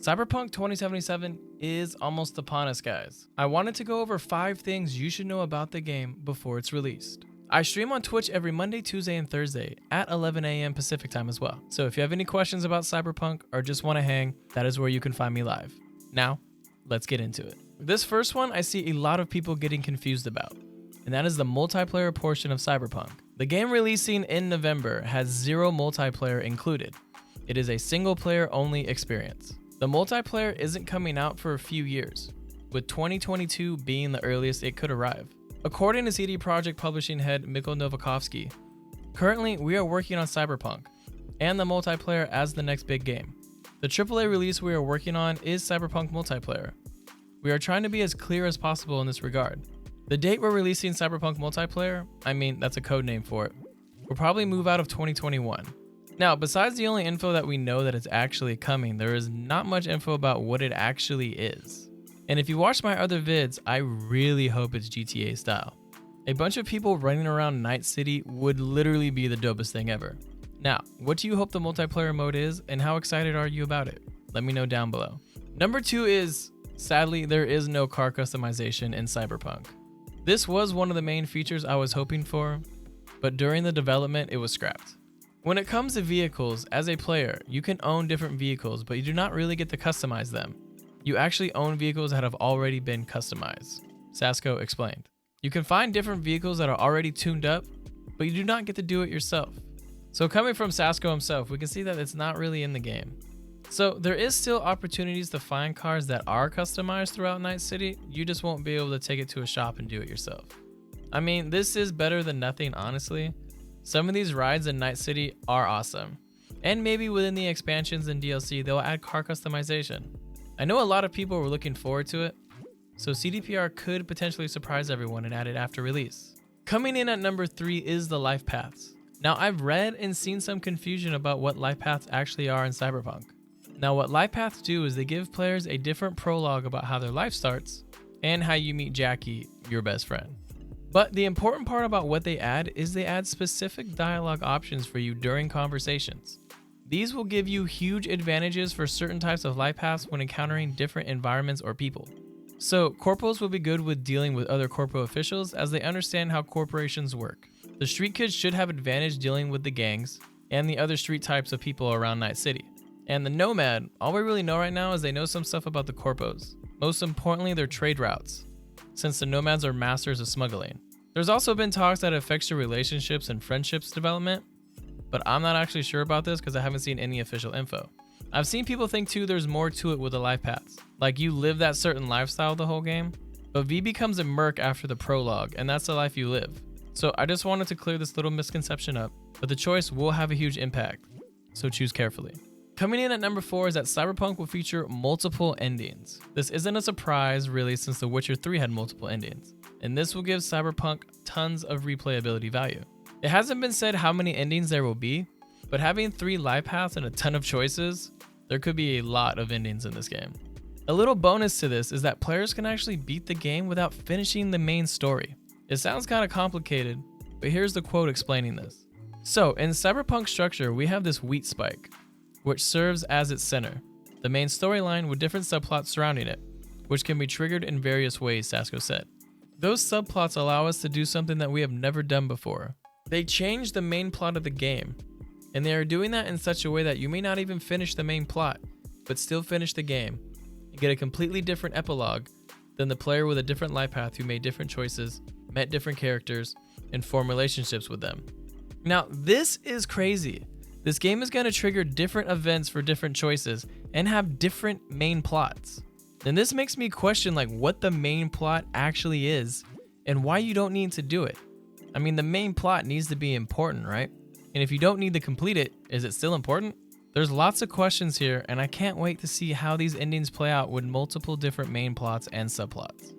Cyberpunk 2077 is almost upon us, guys. I wanted to go over 5 things you should know about the game before it's released. I stream on Twitch every Monday, Tuesday, and Thursday at 11 a.m. Pacific time as well. So if you have any questions about Cyberpunk or just want to hang, that is where you can find me live. Now, let's get into it. This first one I see a lot of people getting confused about, and that is the multiplayer portion of Cyberpunk. The game releasing in November has 0 multiplayer included. It is a single player only experience. The multiplayer isn't coming out for a few years, with 2022 being the earliest it could arrive. According to CD Projekt publishing head Mikhail Novakovsky, currently we are working on Cyberpunk and the multiplayer as the next big game. The AAA release we are working on is Cyberpunk multiplayer. We are trying to be as clear as possible in this regard. The date we're releasing Cyberpunk multiplayer, that's a code name for it, will probably move out of 2021. Now, besides the only info that we know that it's actually coming, there is not much info about what it actually is. And if you watch my other vids, I really hope it's GTA style. A bunch of people running around Night City would literally be the dopest thing ever. Now, what do you hope the multiplayer mode is, and how excited are you about it? Let me know down below. Number 2 is, sadly, there is no car customization in Cyberpunk. This was one of the main features I was hoping for, but during the development, it was scrapped. When it comes to vehicles, as a player, you can own different vehicles, but you do not really get to customize them. You actually own vehicles that have already been customized, Sasko explained. You can find different vehicles that are already tuned up, but you do not get to do it yourself. So coming from Sasko himself, we can see that it's not really in the game. So there is still opportunities to find cars that are customized throughout Night City, you just won't be able to take it to a shop and do it yourself. This is better than nothing, honestly. Some of these rides in Night City are awesome, and maybe within the expansions and DLC they'll add car customization. I know a lot of people were looking forward to it, so CDPR could potentially surprise everyone and add it after release. Coming in at number 3 is the life paths. Now, I've read and seen some confusion about what life paths actually are in Cyberpunk. Now, what life paths do is they give players a different prologue about how their life starts and how you meet Jackie, your best friend. But the important part about what they add is they add specific dialogue options for you during conversations. These will give you huge advantages for certain types of life paths when encountering different environments or people. So corporals will be good with dealing with other corpo officials as they understand how corporations work. The street kids should have advantage dealing with the gangs and the other street types of people around Night City. And the nomad, all we really know right now is they know some stuff about the corpos. Most importantly, their trade routes, since the nomads are masters of smuggling. There's also been talks that it affects your relationships and friendships development, but I'm not actually sure about this because I haven't seen any official info. I've seen people think too there's more to it with the life paths. Like you live that certain lifestyle the whole game, but V becomes a merc after the prologue, and that's the life you live. So I just wanted to clear this little misconception up, but the choice will have a huge impact, so choose carefully. Coming in at number 4 is that Cyberpunk will feature multiple endings. This isn't a surprise really, since The Witcher 3 had multiple endings, and this will give Cyberpunk tons of replayability value. It hasn't been said how many endings there will be, but having 3 life paths and a ton of choices, there could be a lot of endings in this game. A little bonus to this is that players can actually beat the game without finishing the main story. It sounds kind of complicated, but here's the quote explaining this. So in Cyberpunk structure, we have this wheat spike, which serves as its center, the main storyline with different subplots surrounding it, which can be triggered in various ways, Sasko said. Those subplots allow us to do something that we have never done before. They change the main plot of the game, and they are doing that in such a way that you may not even finish the main plot, but still finish the game and get a completely different epilogue than the player with a different life path who made different choices, met different characters, and formed relationships with them. Now, this is crazy. This game is going to trigger different events for different choices and have different main plots. And this makes me question what the main plot actually is and why you don't need to do it. The main plot needs to be important, right? And if you don't need to complete it, is it still important? There's lots of questions here, and I can't wait to see how these endings play out with multiple different main plots and subplots.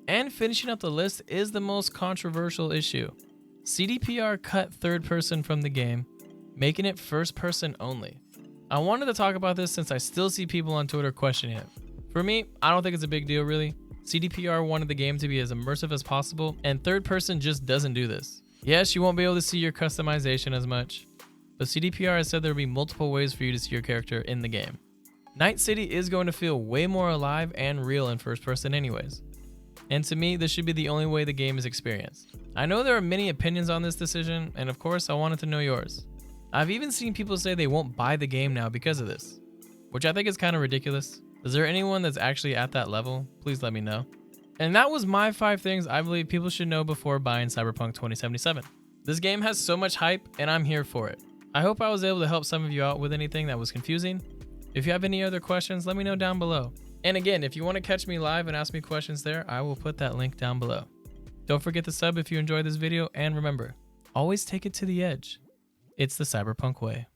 And finishing up the list is the most controversial issue. CDPR cut third person from the game, making it first person only. I wanted to talk about this since I still see people on Twitter questioning it. For me, I don't think it's a big deal really. CDPR wanted the game to be as immersive as possible, and third person just doesn't do this. Yes, you won't be able to see your customization as much, but CDPR has said there will be multiple ways for you to see your character in the game. Night City is going to feel way more alive and real in first person anyways. And to me, this should be the only way the game is experienced. I know there are many opinions on this decision, and of course I wanted to know yours. I've even seen people say they won't buy the game now because of this, which I think is kind of ridiculous. Is there anyone that's actually at that level? Please let me know. And that was my 5 things I believe people should know before buying Cyberpunk 2077. This game has so much hype, and I'm here for it. I hope I was able to help some of you out with anything that was confusing. If you have any other questions, let me know down below. And again, if you want to catch me live and ask me questions there, I will put that link down below. Don't forget to sub if you enjoyed this video, and remember, always take it to the edge. It's the Cyberpunk way.